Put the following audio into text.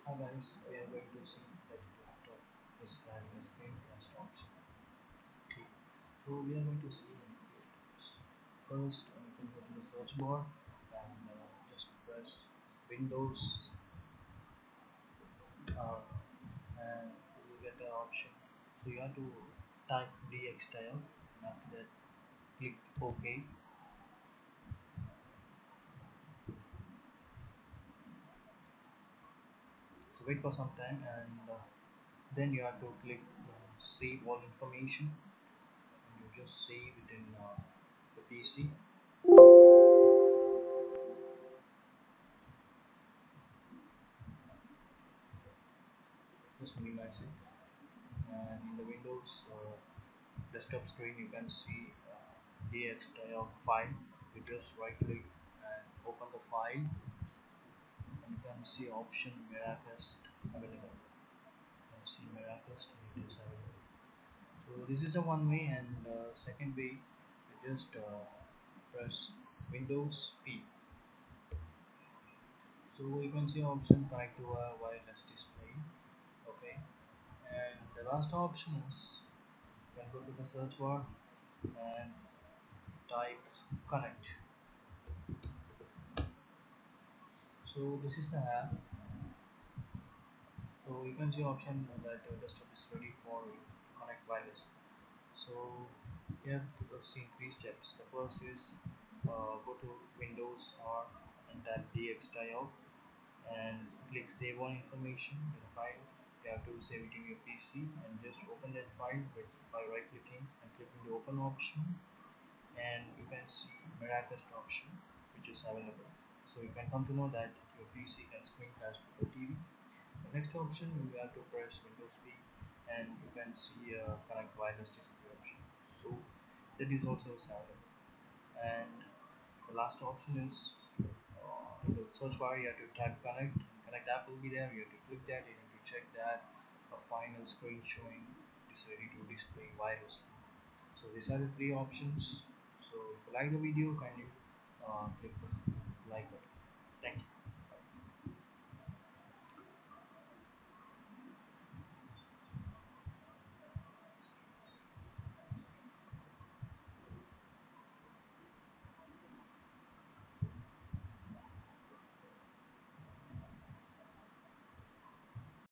Hi guys, we are going to see that laptop is having a screencast option. Okay, so we are going to see in few steps. First, you can go to the search bar and just press Windows and you will get the option. So you have to type dxtile and after that click OK. So wait for some time and then you have to click save all information and you just save it in the PC. Just minimize it. And in the Windows desktop screen you can see dxtile file. You just right click and open the file and you can see option Miracast available. You can see Miracast and it is available. So this is the one way, and second way you just press Windows P. So you can see option connect to a wireless display. Okay, and the last option is you can go to the search bar and type connect. So this is the app. So you can see option that desktop is ready for connect wireless. So you have to see three steps. The first is go to Windows or and type dxtile and click save on information in the file. You have to save it in your PC and just open that file by right clicking and clicking the open option, and you can see Miracast option which is available. So you can come to know that your PC can screencast with the TV. The next option you have to press Windows P and you can see connect wireless display option. So that is also available. And the last option is in the search bar you have to type connect and connect app will be there. You have to click that, you have to check that a final screen showing is ready to display wirelessly. So these are the three options. So if you like the video, kindly click like button. Thank you.